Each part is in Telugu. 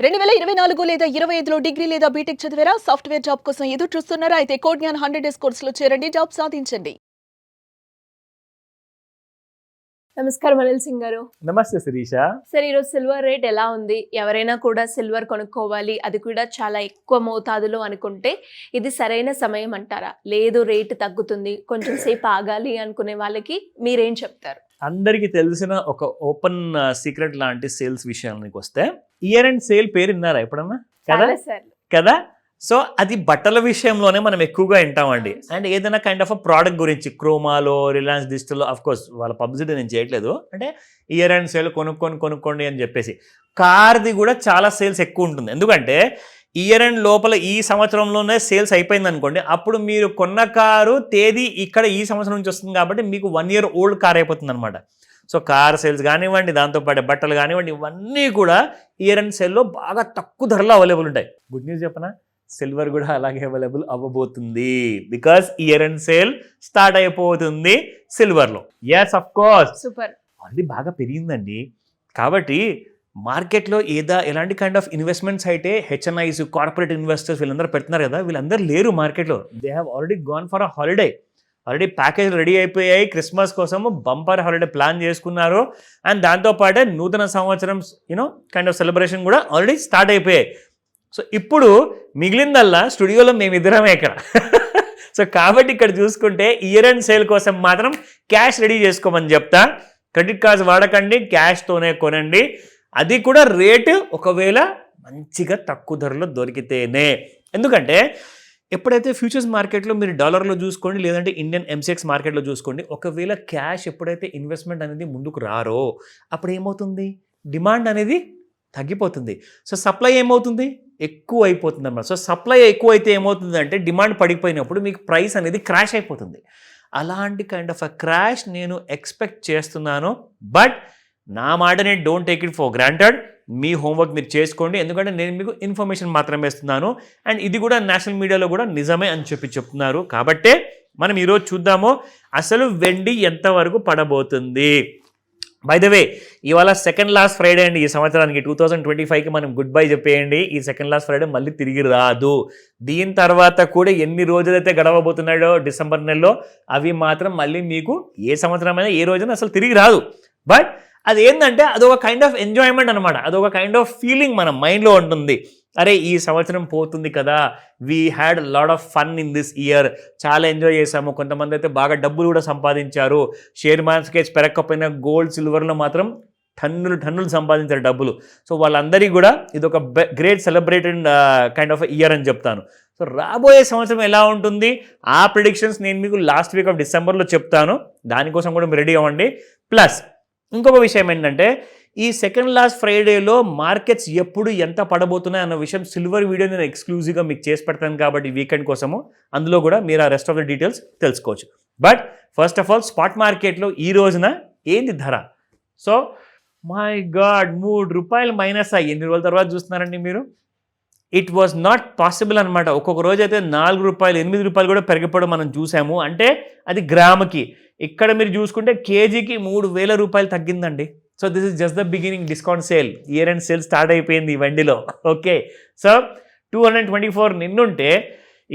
2024 లేదా 25లో డిగ్రీ లేదా బీటెక్ చదివారా? సాఫ్ట్‌వేర్ జాబ్ కోసం ఎదురు చూస్తున్నారా? అయితే కోడ్ జ్ఞాన్ 100 డేస్ కోర్సులో చేరండి. జాబ్ సాధించండి. నమస్కారం అనిల్ సింగ్ గారు. నమస్తే శిరీష. సార్, ఈరోజు సిల్వర్ రేట్ ఎలా ఉంది? ఎవరైనా కూడా సిల్వర్ కొనుక్కోవాలి, అది కూడా చాలా ఎక్కువ మోతాదులో అనుకుంటే ఇది సరైన సమయం అంటారా? లేదు రేటు తగ్గుతుంది, కొంచెం సేపు ఆగాలి అనుకునే వాళ్ళకి మీరేం చెప్తారు? అందరికీ తెలిసిన ఒక ఓపెన్ సీక్రెట్ లాంటి సేల్స్ విషయానికి వస్తే ఇయర్ అండ్ సేల్ పేరు విన్నారా ఎప్పుడన్నా? కదా చాలా సార్లు. కదా సో అది బట్టల విషయంలోనే మనం ఎక్కువగా వింటామండి. అండ్ ఏదైనా కైండ్ ఆఫ్ ప్రోడక్ట్ గురించి క్రోమాలో, రిలయన్స్ డిజిటల్లో ఆఫ్ కోర్స్ వాళ్ళ పబ్లిసిటీ నేను చేయట్లేదు, అంటే ఇయర్ అండ్ సేల్ కొనుక్కోండి అని చెప్పేసి. కార్ది కూడా చాలా సేల్స్ ఎక్కువ ఉంటుంది. ఎందుకంటే ఇయర్ అండ్ లోపల ఈ సంవత్సరంలోనే సేల్స్ అయిపోయింది అనుకోండి, అప్పుడు మీరు కొన్న కారు తేదీ ఇక్కడ ఈ సంవత్సరం నుంచి వస్తుంది కాబట్టి మీకు 1 year ఓల్డ్ కార్ అయిపోతుంది అనమాట. సో కార్ సేల్స్ కానివ్వండి, దాంతోపాటు బట్టలు కానివ్వండి, ఇవన్నీ కూడా ఇయర్ అండ్ సేల్లో బాగా తక్కువ ధరలో అవైలబుల్ ఉంటాయి. గుడ్ న్యూస్ చెప్పనా, సిల్వర్ కూడా అలాగే అవైలబుల్ అవ్వబోతుంది. Because year end sale start అయిపోతుంది సిల్వర్లో. Yes of course, super. అది బాగా పెరిగిందండి. కాబట్టి మార్కెట్లో ఎలాంటి కైండ్ ఆఫ్ ఇన్వెస్ట్మెంట్స్ అయితే హెచ్ఎన్ఐస్, కార్పొరేట్ ఇన్వెస్టర్స్ వీళ్ళందరూ పెడుతున్నారు కదా, వీళ్ళందరూ లేరు మార్కెట్లో. They have already gone for a holiday. Already package ready అయిపోయాయి. క్రిస్మస్ కోసము బంపర్ హాలిడే ప్లాన్ చేసుకున్నారు. అండ్ దాంతోపాటే నూతన సంవత్సరం కైండ్ ఆఫ్ సెలబ్రేషన్ కూడా ఆల్రెడీ స్టార్ట్ అయిపోయాయి. సో ఇప్పుడు మిగిలిందల్లా స్టూడియోలో మేమిద్దరమే ఇక్కడ. సో కాబట్టి ఇక్కడ చూసుకుంటే ఇయర్ అండ్ సేల్ కోసం మాత్రం క్యాష్ రెడీ చేసుకోమని చెప్తా. క్రెడిట్ కార్డ్స్ వాడకండి, క్యాష్తోనే కొనండి. అది కూడా రేటు ఒకవేళ మంచిగా తక్కువ ధరలో దొరికితేనే. ఎందుకంటే ఎప్పుడైతే ఫ్యూచర్స్ మార్కెట్లో మీరు డాలర్లో చూసుకోండి, లేదంటే ఇండియన్ ఎంసీఎక్స్ మార్కెట్లో చూసుకోండి, ఒకవేళ క్యాష్ ఎప్పుడైతే ఇన్వెస్ట్మెంట్ అనేది ముందుకు రారో అప్పుడు ఏమవుతుంది, డిమాండ్ అనేది తగ్గిపోతుంది. సో సప్లై ఏమవుతుంది, ఎక్కువ అయిపోతుంది అన్నమాట. సో సప్లై ఎక్కువ అయితే ఏమవుతుంది అంటే డిమాండ్ పడిపోయినప్పుడు మీకు ప్రైస్ అనేది క్రాష్ అయిపోతుంది. అలాంటి కైండ్ ఆఫ్ అ క్రాష్ నేను ఎక్స్పెక్ట్ చేస్తున్నాను. బట్ నా మాటని don't take it for granted. Me homework మీరు చేసుకోండి, ఎందుకంటే నేను మీకు ఇన్ఫర్మేషన్ మాత్రమే ఇస్తున్నాను. అండ్ ఇది కూడా నేషనల్ మీడియాలో కూడా నిజమే అని చెప్తున్నారు. కాబట్టే మనం ఈరోజు చూద్దాము అసలు వెండి ఎంతవరకు పడబోతుంది. బై ద వే, ఇవాళ సెకండ్ లాస్ట్ ఫ్రైడే అండి ఈ సంవత్సరానికి. 2025కి మనం గుడ్ బై చెప్పేయండి. ఈ సెకండ్ లాస్ట్ ఫ్రైడే మళ్ళీ తిరిగి రాదు. దీని తర్వాత కూడా ఎన్ని రోజులైతే గడవబోతున్నాడో డిసెంబర్ నెలలో, అవి మాత్రం మళ్ళీ మీకు ఏ సంవత్సరమైనా ఏ రోజైనా అసలు తిరిగి రాదు. బట్ అది ఏంటంటే అదొక కైండ్ ఆఫ్ ఎంజాయ్మెంట్ అనమాట. అదొక కైండ్ ఆఫ్ ఫీలింగ్ మన మైండ్లో ఉంటుంది. అరే ఈ సంవత్సరం పోతుంది కదా, we had lot of fun in this year, చాలా ఎంజాయ్ చేసాము. కొంతమంది అయితే బాగా డబ్బులు కూడా సంపాదించారు. షేర్ మార్కెట్స్ పెరగకపోయినా గోల్డ్, సిల్వర్లో మాత్రం టన్నులు సంపాదించారు డబ్బులు. సో వాళ్ళందరికీ కూడా ఇది ఒక great celebrated kind of year అని చెప్తాను. సో రాబోయే సంవత్సరం ఎలా ఉంటుంది, ఆ ప్రిడిక్షన్స్ నేను మీకు లాస్ట్ వీక్ ఆఫ్ డిసెంబర్లో చెప్తాను. దానికోసం కూడా మీరు రెడీ అవ్వండి. ప్లస్ ఇంకొక విషయం ఏంటంటే, ఈ సెకండ్ లాస్ట్ ఫ్రైడేలో మార్కెట్స్ ఎప్పుడు ఎంత పడబోతున్నాయి అన్న విషయం సిల్వర్ వీడియో నేను ఎక్స్క్లూజివ్గా మీకు చేసి పెడతాను కాబట్టి వీకెండ్ కోసము. అందులో కూడా మీరు ఆ రెస్ట్ ఆఫ్ ద డీటెయిల్స్ తెలుసుకోవచ్చు. But first of all spot మార్కెట్లో ఈ రోజున ఏంది ధర? సో మై గాడ్, ₹3 మైనస్ అయ్యి ఎన్ని రోజుల తర్వాత చూస్తున్నారండి మీరు. ఇట్ వాజ్ నాట్ పాసిబుల్ అనమాట. ఒక్కొక్క రోజు అయితే ₹4, ₹8 కూడా పెరిగిపోవడం మనం చూసాము. అంటే అది గ్రాముకి. ఇక్కడ మీరు చూసుకుంటే కేజీకి ₹3,000 తగ్గిందండి. So this is just the beginning. Discount sale, year end sale start అయిపోయింది ఈ వెండిలో. ఓకే, సో 224 నిన్నుంటే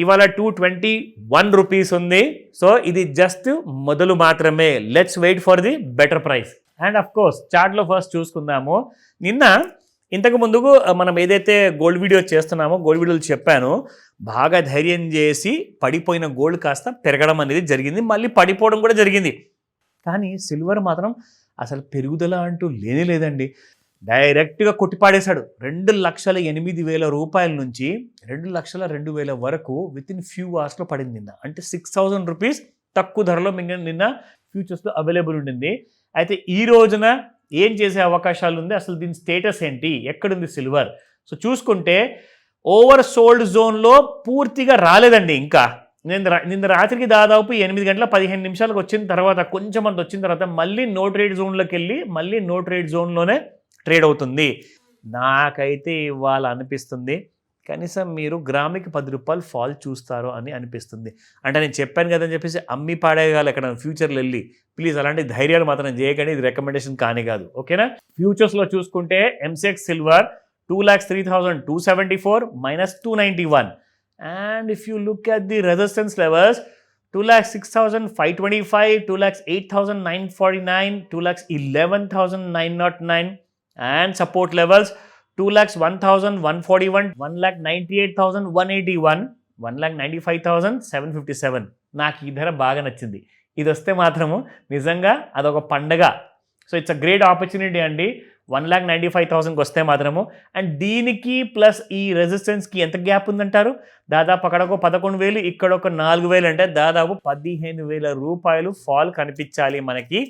ఇవాళ ₹221 ఉంది. సో ఇది జస్ట్ మొదలు మాత్రమే. Let's wait for the better price. And of course చార్ట్లో ఫస్ట్ చూసుకుందాము. నిన్న ఇంతకు ముందుకు మనం ఏదైతే గోల్డ్ వీడియో చేస్తున్నామో, గోల్డ్ వీడియోలు చెప్పాను, బాగా ధైర్యం చేసి పడిపోయిన గోల్డ్ కాస్త పెరగడం అనేది జరిగింది, మళ్ళీ పడిపోవడం కూడా జరిగింది. కానీ సిల్వర్ మాత్రం అసలు పెరుగుదల అంటూ లేదండి. డైరెక్ట్గా కొట్టిపాడేశాడు. ₹2,08,000 నుంచి ₹2,02,000 వరకు విత్ ఇన్ ఫ్యూ అవర్స్లో పడింది నిన్న. అంటే ₹6,000 తక్కువ ధరలో నిన్న ఫ్యూచర్స్లో అవైలబుల్ ఉండింది. అయితే ఈ రోజున ఏం చేసే అవకాశాలు ఉంది, అసలు దీని స్టేటస్ ఏంటి, ఎక్కడుంది సిల్వర్? సో చూసుకుంటే ఓవర్ సోల్డ్ జోన్లో పూర్తిగా రాలేదండి ఇంకా. నిన్న రాత్రికి దాదాపు 8:15 వచ్చిన తర్వాత, కొంచెం అంత వచ్చిన తర్వాత మళ్ళీ నో ట్రేడ్ జోన్లోకి వెళ్ళి మళ్ళీ నో ట్రేడ్ జోన్లోనే ట్రేడ్ అవుతుంది. నాకైతే ఇవాళ అనిపిస్తుంది కనీసం మీరు గ్రాముకి ₹10 ఫాల్ చూస్తారు అని అనిపిస్తుంది. అంటే నేను చెప్పాను కదని చెప్పేసి అమ్మి పాడేయాలి ఎక్కడ ఫ్యూచర్లో వెళ్ళి. ప్లీజ్ అలాంటి ధైర్యాలు మాత్రం చేయకండి, ఇది రికమెండేషన్ కానీ కాదు. ఓకేనా? ఫ్యూచర్స్లో చూసుకుంటే MCX silver 2,03,274 minus 291. And if you look at the resistance levels, 2,06,525, 2,08,949, 2,11,909, and support levels 2,01,141, 1,98,181, 1,95,757. నాకు ఈ ధర బాగా నచ్చింది. ఇది వస్తే మాత్రము నిజంగా అదొక పండగ. So it's a great opportunity అండి. 1,95,000కి వస్తే మాత్రము. అండ్ దీనికి ప్లస్ ఈ రెసిస్టెన్స్కి ఎంత గ్యాప్ ఉందంటారు? దాదాపు అక్కడ ఒక 11,000, ఇక్కడ ఒక 4,000, అంటే దాదాపు 15,000 రూపాయలు ఫాల్ కనిపించాలి మనకి.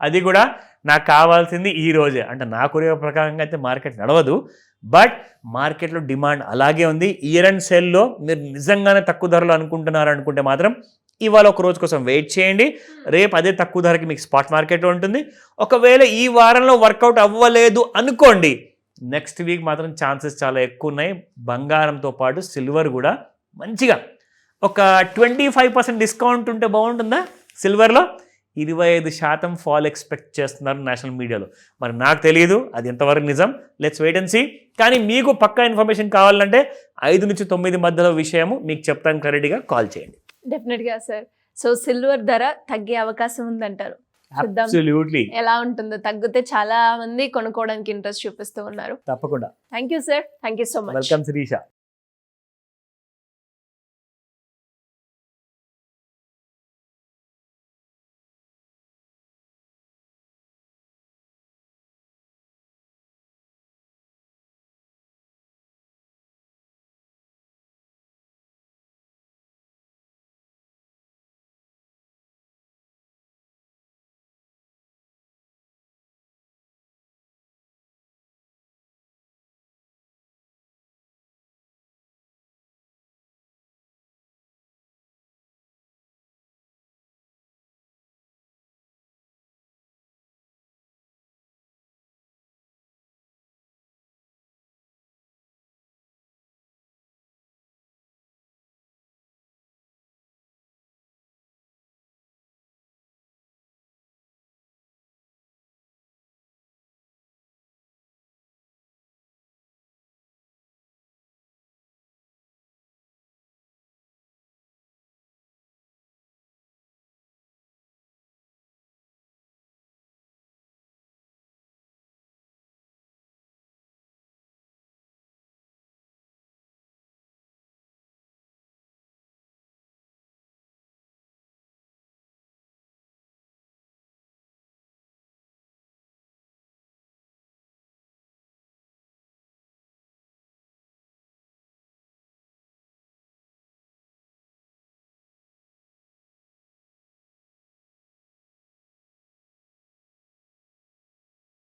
అది కూడా నాకు కావాల్సింది ఈ రోజే. అంటే నా కొరియ ప్రకారంగా అయితే మార్కెట్ నడవదు, బట్ మార్కెట్లో డిమాండ్ అలాగే ఉంది. ఇయర్ అండ్ సెల్లో మీరు నిజంగానే తక్కువ ధరలో అనుకుంటున్నారు అనుకుంటే మాత్రం ఇవాళ ఒక రోజు కోసం వెయిట్ చేయండి. రేపు అదే తక్కువ ధరకి మీకు స్పాట్ మార్కెట్లో ఉంటుంది. ఒకవేళ ఈ వారంలో వర్కౌట్ అవ్వలేదు అనుకోండి, నెక్స్ట్ వీక్ మాత్రం ఛాన్సెస్ చాలా ఎక్కువ ఉన్నాయి. బంగారంతో పాటు సిల్వర్ కూడా మంచిగా ఒక 25% డిస్కౌంట్ ఉంటే బాగుంటుందా? సిల్వర్లో 25% ఫాల్ ఎక్స్పెక్ట్ చేస్తున్నారు నేషనల్ మీడియాలో. మరి నాకు తెలియదు అది ఎంతవరకు నిజం. Let's wait and see. కానీ మీకు పక్కా ఇన్ఫర్మేషన్ కావాలంటే 5 నుంచి 9 మధ్యలో విషయము మీకు చెప్తాను, క్లారిటీగా కాల్ చేయండి. డెఫినెట్గా సార్. సో సిల్వర్ ధర తగ్గే అవకాశం ఉందంటారు. చూద్దాం అబ్సల్యూట్లీ ఎలా ఉంటుందో. తగ్గితే చాలా మంది కొనుక్కోవడానికి ఇంట్రెస్ట్ చూపిస్తూ ఉన్నారు. తప్పకుండా. Thank you sir. Thank you so much. Welcome Sirisha.